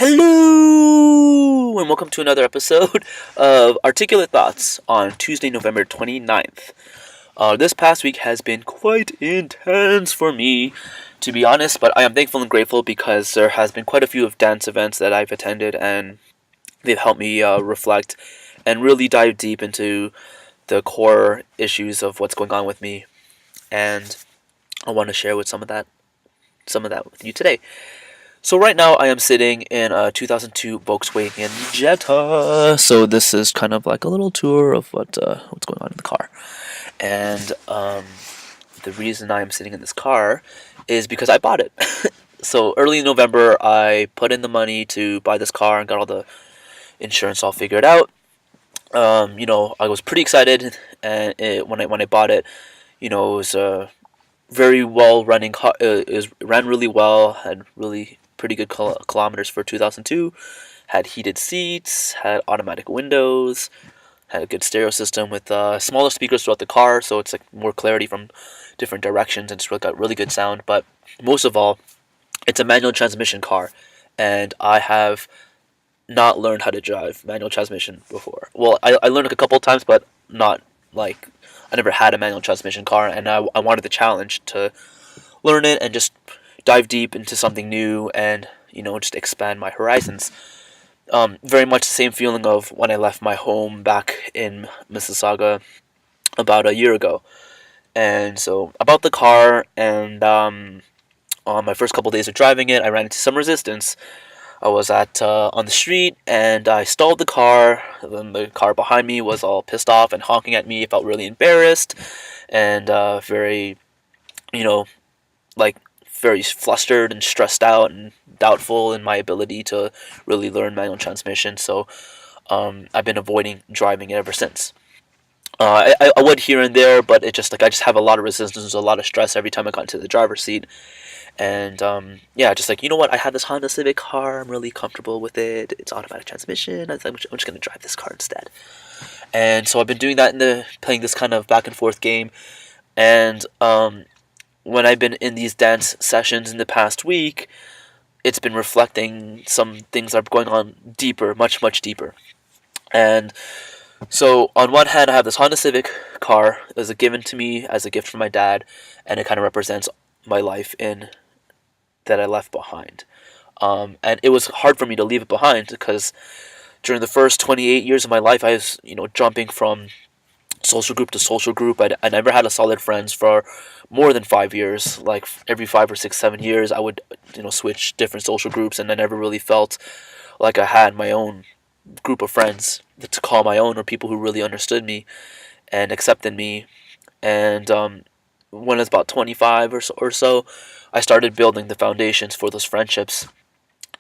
Hello, and welcome to another episode of Articulate Thoughts on Tuesday, November 29th. This past week has been quite intense for me, to be honest, but I am thankful and grateful because there has been quite a few of dance events that I've attended, and they've helped me reflect and really dive deep into the core issues of what's going on with me, and I want to share with some of that with you today. So right now I am sitting in a 2002 Volkswagen Jetta. So this is kind of like a little tour of what's going on in the car. And the reason I am sitting in this car is because I bought it. So early in November I put in the money to buy this car and got all the insurance all figured out. I was pretty excited, and when I bought it, it was a very well running car. It ran really well, had really pretty good kilometers for 2002. Had heated seats, had automatic windows, had a good stereo system with smaller speakers throughout the car, so it's like more clarity from different directions, and it's really got really good sound. But most of all, it's a manual transmission car, and I have not learned how to drive manual transmission before. Well, I learned it a couple of times, but not like I never had a manual transmission car, and I wanted the challenge to learn it and just dive deep into something new and just expand my horizons. Very much the same feeling of when I left my home back in Mississauga about a year ago. And so about the car, and on my first couple days of driving it, I ran into some resistance. I was at on the street, and I stalled the car. Then the car behind me was all pissed off and honking at me. I felt really embarrassed and very, you know, like very flustered and stressed out and doubtful in my ability to really learn manual transmission. So I've been avoiding driving it ever since. I would here and there, but it just like I just have a lot of resistance, a lot of stress every time I got into the driver's seat. And yeah, just like what, I have this Honda Civic car. I'm really comfortable with it. It's automatic transmission. I'm just gonna drive this car instead. And so I've been doing that playing this kind of back and forth game. And when I've been in these dance sessions in the past week, it's been reflecting some things that are going on deeper, much, much deeper. And so on one hand, I have this Honda Civic car. It was given to me as a gift from my dad, and it kind of represents my life in that I left behind. And it was hard for me to leave it behind because during the first 28 years of my life, I was, jumping from social group to social group. I never had a solid friends for more than 5 years. Like every 5 or 6, 7 years, I would switch different social groups, and I never really felt like I had my own group of friends to call my own, or people who really understood me and accepted me. And when I was about 25 or so, I started building the foundations for those friendships.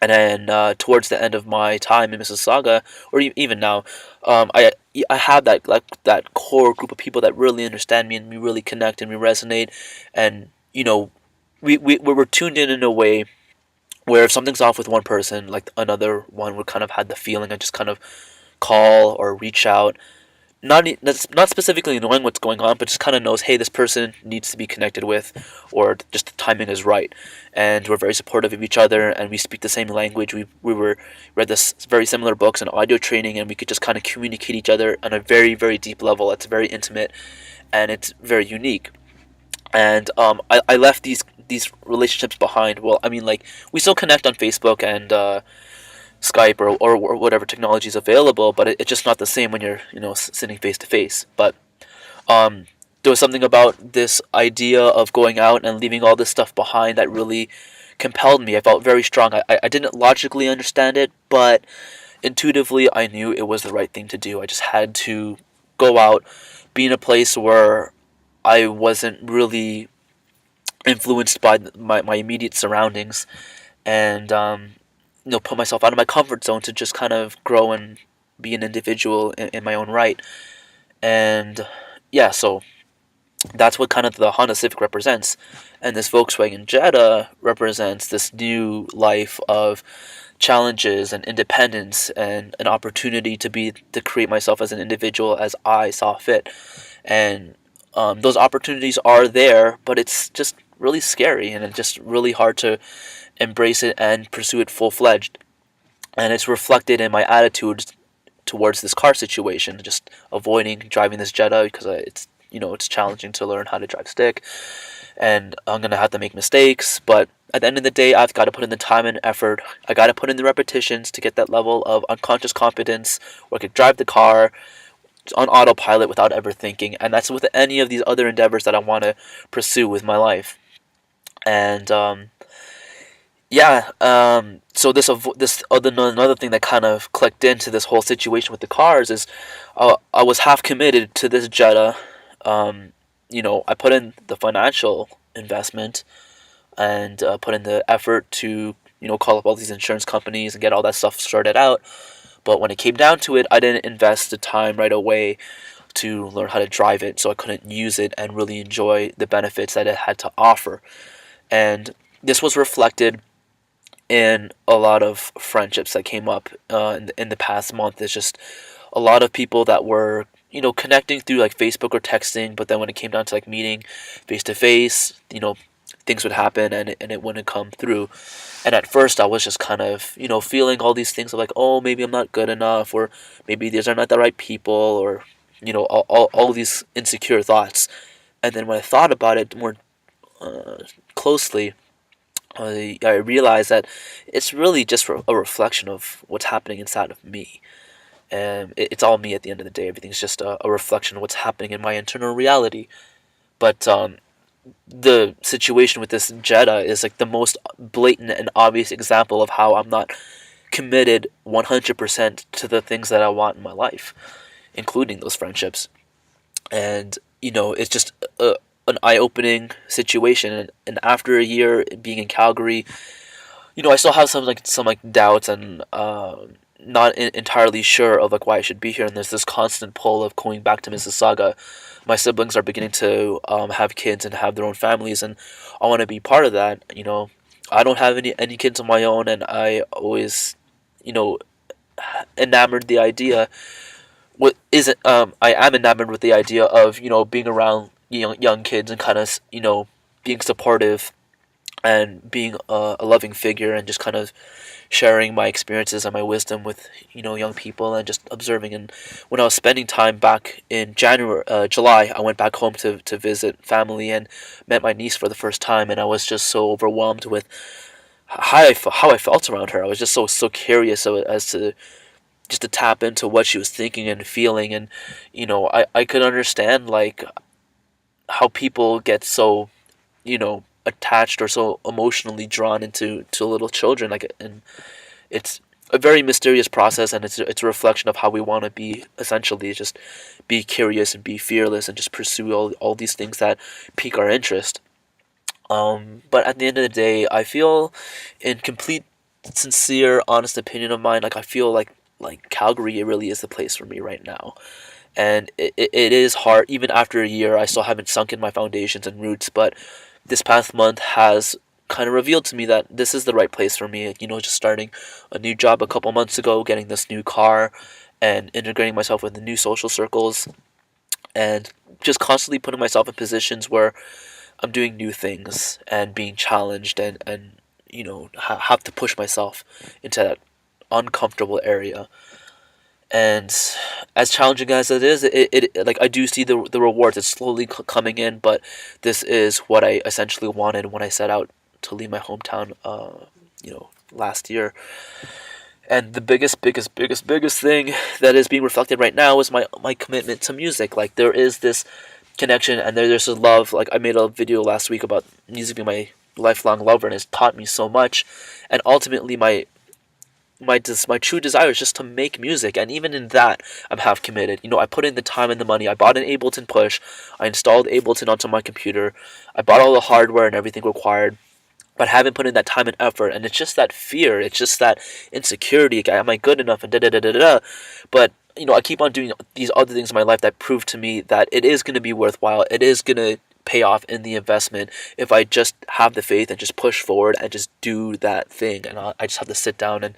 And then towards the end of my time in Mississauga, or even now, I have that core group of people that really understand me, and we really connect and we resonate, and we're tuned in a way where if something's off with one person, like another one would kind of have the feeling and just kind of call or reach out, that's not specifically knowing what's going on, but just kind of knows, hey, this person needs to be connected with, or just the timing is right. And we're very supportive of each other, and we speak the same language. We read this very similar books and audio training, and we could just kind of communicate each other on a very, very deep level. It's very intimate, and it's very unique. And I left these relationships behind. Well, I mean, like, we still connect on Facebook and Skype or whatever technology is available, but it's just not the same when you're sitting face to face. But there was something about this idea of going out and leaving all this stuff behind that really compelled me. I felt very strong. I didn't logically understand it, but intuitively I knew it was the right thing to do. I just had to go out, be in a place where I wasn't really influenced by my immediate surroundings, and put myself out of my comfort zone to just kind of grow and be an individual in my own right. And yeah, so that's what kind of the Honda Civic represents. And this Volkswagen Jetta represents this new life of challenges and independence and an opportunity to create myself as an individual as I saw fit. And those opportunities are there, but it's just really scary, and it's just really hard to embrace it and pursue it full-fledged. and it's reflected in my attitude towards this car situation, just avoiding driving this Jetta because it's it's challenging to learn how to drive stick, and I'm gonna have to make mistakes. But at the end of the day, I've got to put in the time and effort. I got to put in the repetitions to get that level of unconscious competence where I could drive the car on autopilot without ever thinking. And that's with any of these other endeavors that I want to pursue with my life. And yeah, so this other another thing that kind of clicked into this whole situation with the cars is, I was half committed to this Jetta. I put in the financial investment and put in the effort to call up all these insurance companies and get all that stuff sorted out. But when it came down to it, I didn't invest the time right away to learn how to drive it, so I couldn't use it and really enjoy the benefits that it had to offer. And this was reflected in a lot of friendships that came up in the past month. It's just a lot of people that were connecting through like Facebook or texting, but then when it came down to like meeting face to face, things would happen and it wouldn't come through. And at first I was just kind of feeling all these things of like, oh, maybe I'm not good enough, or maybe these are not the right people, or all these insecure thoughts. And then when I thought about it more closely, I realized that it's really just a reflection of what's happening inside of me. And it's all me at the end of the day. Everything's just a reflection of what's happening in my internal reality. But the situation with this Jetta is like the most blatant and obvious example of how I'm not committed 100% to the things that I want in my life, including those friendships. And it's just an eye-opening situation. And after a year being in Calgary, I still have some doubts and not entirely sure of like why I should be here. And there's this constant pull of going back to Mississauga. My siblings are beginning to have kids and have their own families, and I want to be part of that. I don't have any kids of my own, and I always enamored the idea. What isn't I am enamored with the idea of being around young kids and kind of being supportive and being a loving figure, and just kind of sharing my experiences and my wisdom with young people and just observing. And when I was spending time back in July, I went back home to visit family and met my niece for the first time, and I was just so overwhelmed with how I felt around her. I was just so curious as to just to tap into what she was thinking and feeling. And I could understand like how people get so attached or so emotionally drawn into little children, like, and it's a very mysterious process, and it's a reflection of how we want to be, essentially just be curious and be fearless and just pursue all these things that pique our interest. But at the end of the day, I feel, in complete sincere honest opinion of mine, like I feel like Calgary, it really is the place for me right now. And it is hard. Even after a year, I still haven't sunk in my foundations and roots, but this past month has kind of revealed to me that this is the right place for me. Just starting a new job a couple months ago, getting this new car, and integrating myself with the new social circles, and just constantly putting myself in positions where I'm doing new things and being challenged, and have to push myself into that uncomfortable area. And as challenging as it is, it like I do see the rewards. It's slowly coming in, but this is what I essentially wanted when I set out to leave my hometown, last year. And the biggest thing that is being reflected right now is my commitment to music. Like, there is this connection, and there's a love. Like, I made a video last week about music being my lifelong lover, and it's taught me so much. And ultimately, my true desire is just to make music, and even in that, I'm half committed. I put in the time and the money. I bought an Ableton Push. I installed Ableton onto my computer. I bought all the hardware and everything required, but haven't put in that time and effort. And it's just that fear. It's just that insecurity. Like, am I good enough? And da da da da da. But I keep on doing these other things in my life that prove to me that it is going to be worthwhile. It is going to pay off in the investment if I just have the faith and just push forward and just do that thing. And I just have to sit down and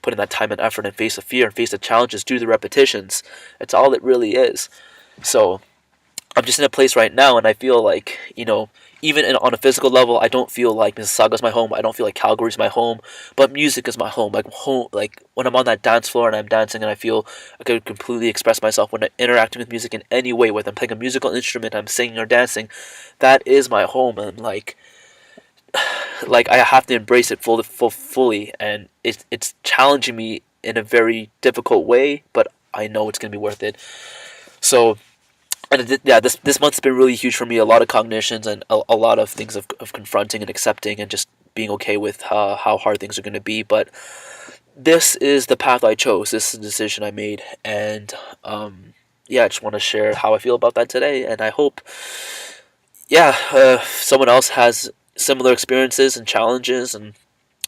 put in that time and effort and face the fear and face the challenges, do the repetitions. It's all it really is. So I'm just in a place right now, and I feel like even on a physical level, I don't feel like Mississauga is my home. I don't feel like Calgary is my home, but music is my home. Like home, like when I'm on that dance floor and I'm dancing and I feel I could completely express myself when I'm interacting with music in any way, whether I'm playing a musical instrument, I'm singing or dancing, that is my home. And like I have to embrace it fully, and it's challenging me in a very difficult way, but I know it's gonna be worth it. So, and yeah, this month's been really huge for me. A lot of cognitions and a lot of things of confronting and accepting and just being okay with how hard things are going to be. But this is the path I chose. This is the decision I made, and yeah, I just want to share how I feel about that today. And I hope, yeah, if someone else has similar experiences and challenges and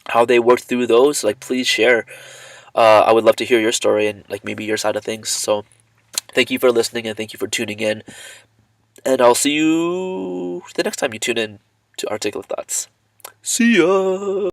how they worked through those, like please share. I would love to hear your story and like maybe your side of things. So thank you for listening and thank you for tuning in. And I'll see you the next time you tune in to Articulate Thoughts. See ya!